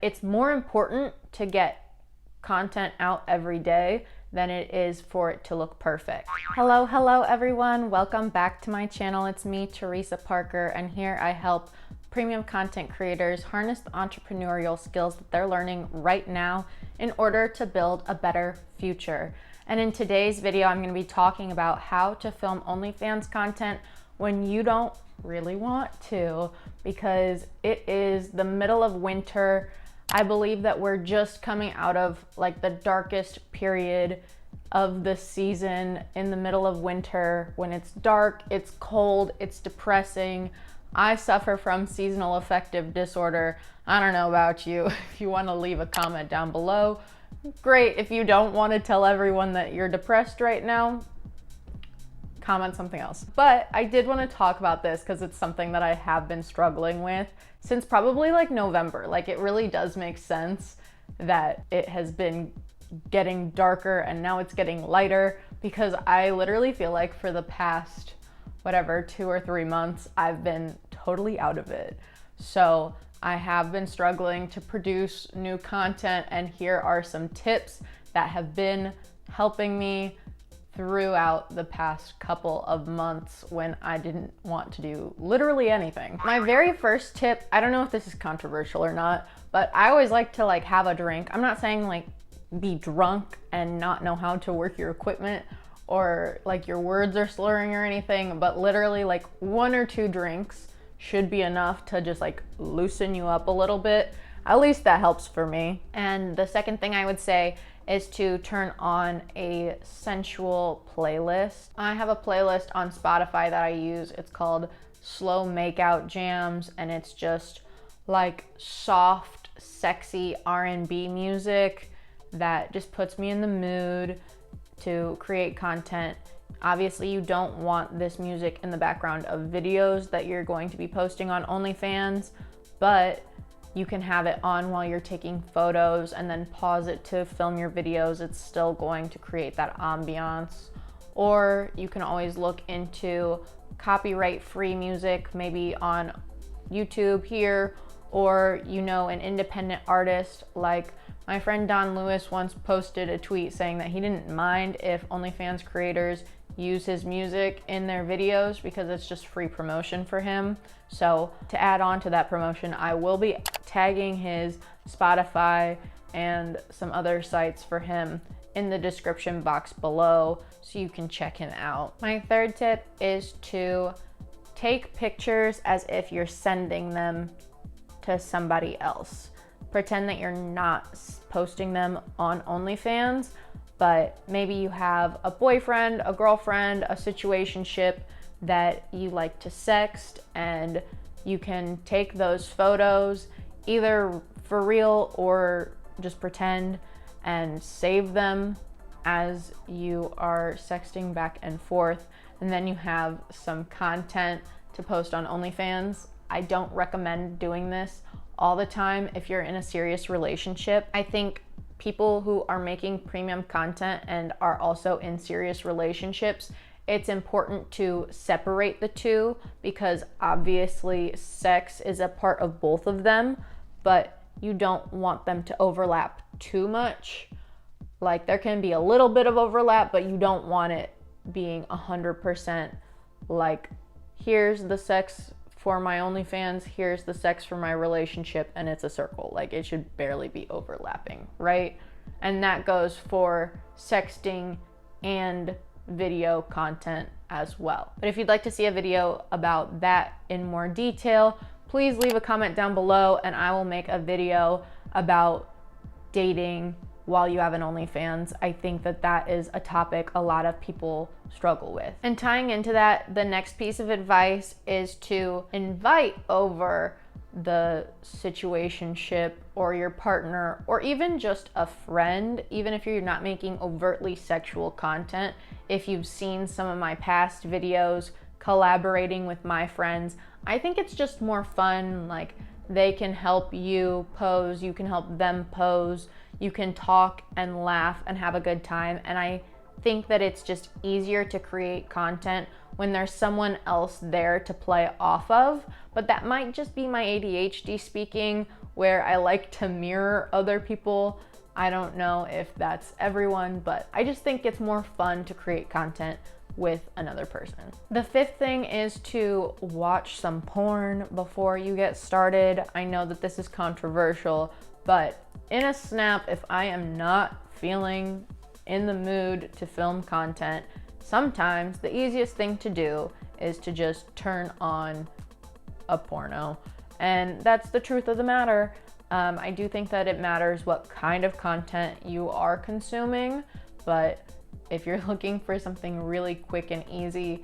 It's more important to get content out every day than it is for it to look perfect. Hello everyone. Welcome back to my channel. It's me, Teresa Parker, and here I help premium content creators harness the entrepreneurial skills that they're learning right now in order to build a better future. And in today's video, I'm going to be talking about how to film OnlyFans content when you don't really want to, because it is the middle of winter. I believe that we're just coming out of like the darkest period of the season, in the middle of winter, when it's dark, it's cold, it's depressing. I suffer from seasonal affective disorder. I don't know about you. If you want to leave a comment down below, great. If you don't want to tell everyone that you're depressed right now, comment something else. But I did want to talk about this because it's something that I have been struggling with since probably like November. Like, it really does make sense that it has been getting darker and now it's getting lighter, because I literally feel like for the past, 2 or 3 months, I've been totally out of it. So I have been struggling to produce new content, and here are some tips that have been helping me throughout the past couple of months when I didn't want to do literally anything. My very first tip, I don't know if this is controversial or not, but I always like to have a drink. I'm not saying be drunk and not know how to work your equipment, or your words are slurring or anything, but literally 1 or 2 drinks should be enough to just loosen you up a little bit. At least that helps for me. And the second thing I would say is to turn on a sensual playlist. I have a playlist on Spotify that I use. It's called Slow Makeout Jams, and it's just soft, sexy R&B music that just puts me in the mood to create content. Obviously, you don't want this music in the background of videos that you're going to be posting on OnlyFans, but you can have it on while you're taking photos and then pause it to film your videos. It's still going to create that ambiance. Or you can always look into copyright-free music, maybe on YouTube here, or an independent artist. Like my friend Don Lewis once posted a tweet saying that he didn't mind if OnlyFans creators use his music in their videos because it's just free promotion for him. So to add on to that promotion, I will be tagging his Spotify and some other sites for him in the description box below so you can check him out. My third tip is to take pictures as if you're sending them to somebody else. Pretend that you're not posting them on OnlyFans, but maybe you have a boyfriend, a girlfriend, a situationship that you like to sext, and you can take those photos either for real or just pretend and save them as you are sexting back and forth, and then you have some content to post on OnlyFans. I don't recommend doing this all the time if you're in a serious relationship. I think people who are making premium content and are also in serious relationships, it's important to separate the two, because obviously sex is a part of both of them, but you don't want them to overlap too much. There can be a little bit of overlap, but you don't want it being 100% here's the sex for my OnlyFans, here's the sex for my relationship, and it's a circle. It should barely be overlapping, right? And that goes for sexting and video content as well. But if you'd like to see a video about that in more detail, please leave a comment down below and I will make a video about dating while you have an OnlyFans. I think that that is a topic a lot of people struggle with. And tying into that, the next piece of advice is to invite over the situationship or your partner, or even just a friend, even if you're not making overtly sexual content. If you've seen some of my past videos collaborating with my friends, I think it's just more fun. They can help you pose, you can help them pose, you can talk and laugh and have a good time. And I think that it's just easier to create content when there's someone else there to play off of. But that might just be my ADHD speaking, where I like to mirror other people. I don't know if that's everyone, but I just think it's more fun to create content with another person. The fifth thing is to watch some porn before you get started. I know that this is controversial, but in a snap, if I am not feeling in the mood to film content, sometimes the easiest thing to do is to just turn on a porno. And that's the truth of the matter. I do think that it matters what kind of content you are consuming, but if you're looking for something really quick and easy,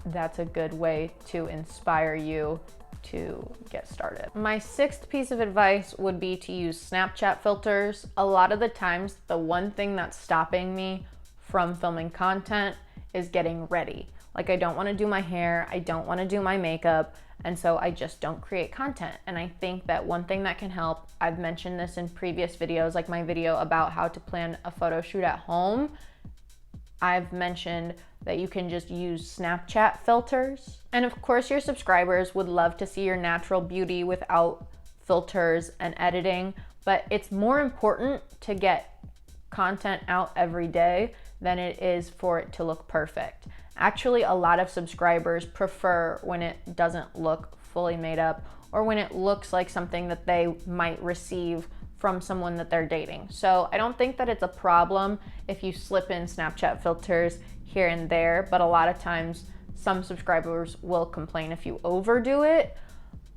that's a good way to inspire you to get started. My sixth piece of advice would be to use Snapchat filters. A lot of the times, the one thing that's stopping me from filming content is getting ready. Like, I don't want to do my hair, I don't want to do my makeup, and so I just don't create content. And I think that one thing that can help, I've mentioned this in previous videos, like my video about how to plan a photo shoot at home, I've mentioned that you can just use Snapchat filters. And of course, your subscribers would love to see your natural beauty without filters and editing, but it's more important to get content out every day than it is for it to look perfect. Actually, a lot of subscribers prefer when it doesn't look fully made up or when it looks like something that they might receive from someone that they're dating. So I don't think that it's a problem if you slip in Snapchat filters here and there, but a lot of times some subscribers will complain if you overdo it.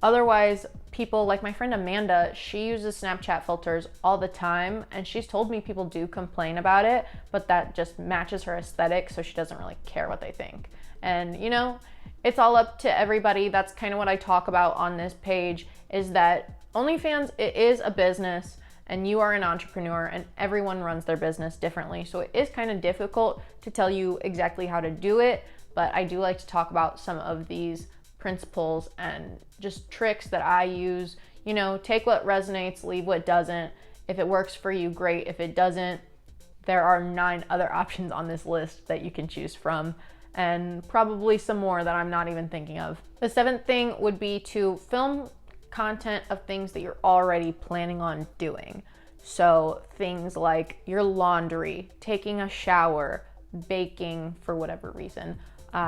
Otherwise, people like my friend Amanda, she uses Snapchat filters all the time, and she's told me people do complain about it, but that just matches her aesthetic, so she doesn't really care what they think. And you know, it's all up to everybody. That's kind of what I talk about on this page, is that OnlyFans, it is a business and you are an entrepreneur and everyone runs their business differently. So it is kind of difficult to tell you exactly how to do it, but I do like to talk about some of these principles and just tricks that I use. You know, take what resonates, leave what doesn't. If it works for you, great. If it doesn't, there are 9 other options on this list that you can choose from, and probably some more that I'm not even thinking of. The 7th thing would be to film content of things that you're already planning on doing. So things like your laundry, taking a shower, baking for whatever reason.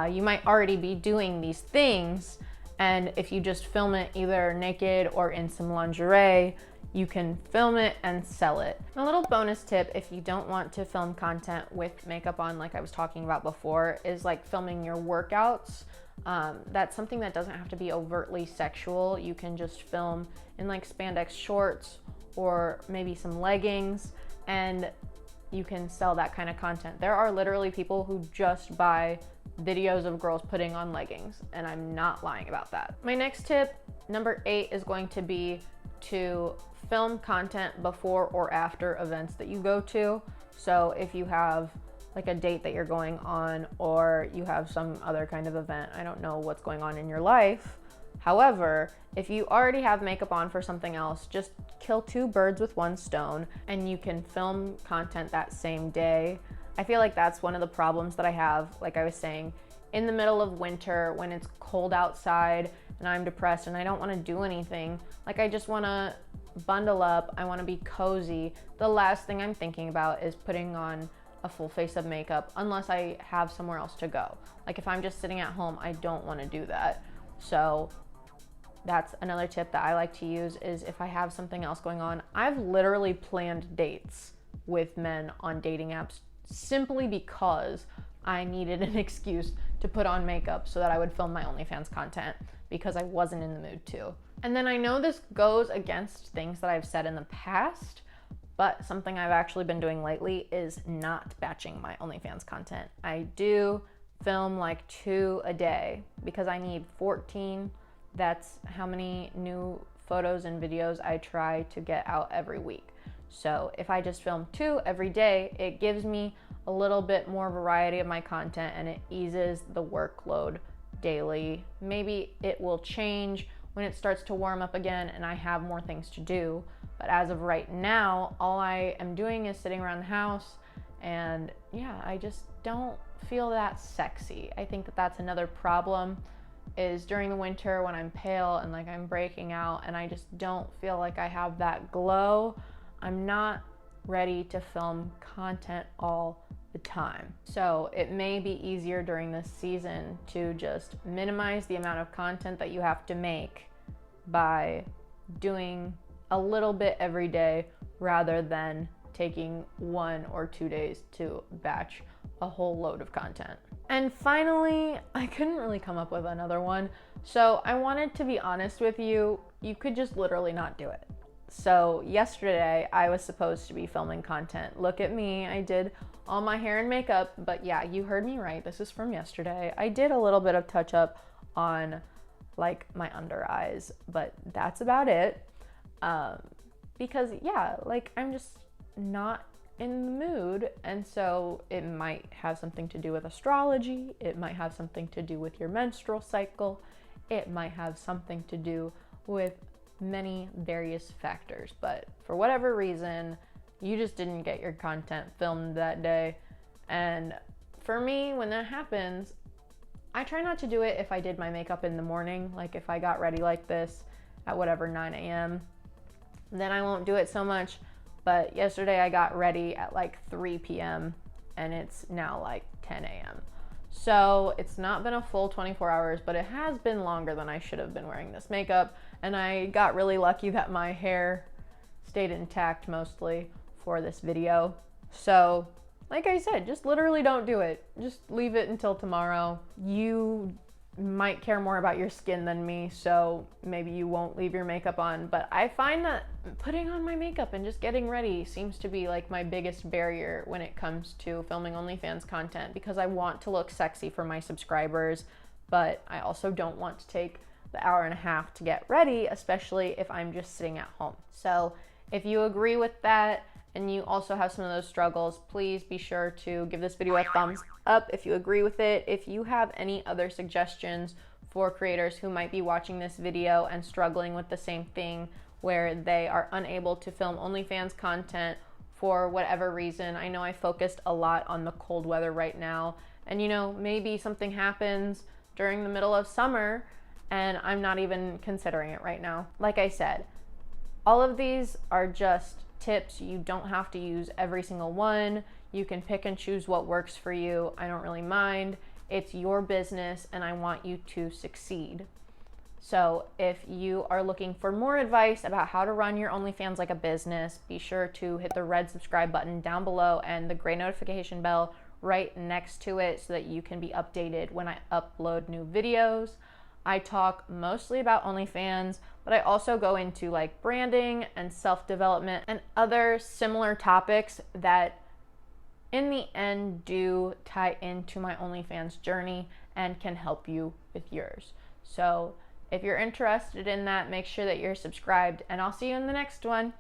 You might already be doing these things, and if you just film it either naked or in some lingerie, you can film it and sell it. A little bonus tip, if you don't want to film content with makeup on like I was talking about before, is like filming your workouts. That's something that doesn't have to be overtly sexual. You can just film in like spandex shorts or maybe some leggings, and you can sell that kind of content. There are literally people who just buy videos of girls putting on leggings, and I'm not lying about that. My next tip, number 8, is going to be to film content before or after events that you go to. So if you have like a date that you're going on, or you have some other kind of event, I don't know what's going on in your life. However, if you already have makeup on for something else, just kill 2 birds with 1 stone, and you can film content that same day. I feel like that's one of the problems that I have, like I was saying, in the middle of winter when it's cold outside and I'm depressed and I don't want to do anything. Like, I just want to bundle up, I want to be cozy. The last thing I'm thinking about is putting on a full face of makeup unless I have somewhere else to go. Like, if I'm just sitting at home, I don't want to do that. So that's another tip that I like to use, is if I have something else going on. I've literally planned dates with men on dating apps simply because I needed an excuse to put on makeup so that I would film my OnlyFans content, because I wasn't in the mood to. And then I know this goes against things that I've said in the past, but something I've actually been doing lately is not batching my OnlyFans content. I do film like 2 a day because I need 14. That's how many new photos and videos I try to get out every week. So if I just film 2 every day, it gives me a little bit more variety of my content and it eases the workload daily. Maybe it will change when it starts to warm up again and I have more things to do. But as of right now, all I am doing is sitting around the house, and yeah, I just don't feel that sexy. I think that that's another problem. is during the winter when I'm pale and like I'm breaking out and I just don't feel like I have that glow, I'm not ready to film content all the time. So it may be easier during this season to just minimize the amount of content that you have to make by doing a little bit every day rather than taking 1 or 2 days to batch a whole load of content. And finally, I couldn't really come up with another one. So I wanted to be honest with you, you could just literally not do it. So yesterday I was supposed to be filming content. Look at me, I did all my hair and makeup, but yeah, you heard me right. This is from yesterday. I did a little bit of touch up on like my under eyes, but that's about it. Because yeah, like I'm just not in the mood, and so it might have something to do with astrology, it might have something to do with your menstrual cycle, it might have something to do with many various factors, but for whatever reason you just didn't get your content filmed that day. And for me, when that happens, I try not to do it if I did my makeup in the morning, like if I got ready like this at whatever 9 a.m. then I won't do it so much. But yesterday I got ready at like 3 p.m. and it's now like 10 a.m. So it's not been a full 24 hours, but it has been longer than I should have been wearing this makeup. And I got really lucky that my hair stayed intact mostly for this video. So like I said, just literally don't do it. Just leave it until tomorrow. You might care more about your skin than me, so maybe you won't leave your makeup on, but I find that putting on my makeup and just getting ready seems to be like my biggest barrier when it comes to filming OnlyFans content, because I want to look sexy for my subscribers, but I also don't want to take the hour and a half to get ready, especially if I'm just sitting at home. So if you agree with that and you also have some of those struggles, please be sure to give this video a thumbs up if you agree with it. If you have any other suggestions for creators who might be watching this video and struggling with the same thing, where they are unable to film OnlyFans content for whatever reason. I know I focused a lot on the cold weather right now, and you know, maybe something happens during the middle of summer and I'm not even considering it right now. Like I said, all of these are just tips. You don't have to use every single one. You can pick and choose what works for you. I don't really mind. It's your business and I want you to succeed. So if you are looking for more advice about how to run your OnlyFans like a business, be sure to hit the red subscribe button down below and the gray notification bell right next to it so that you can be updated when I upload new videos. I talk mostly about OnlyFans, but I also go into like branding and self-development and other similar topics that in the end do tie into my OnlyFans journey and can help you with yours. So if you're interested in that, make sure that you're subscribed, and I'll see you in the next one.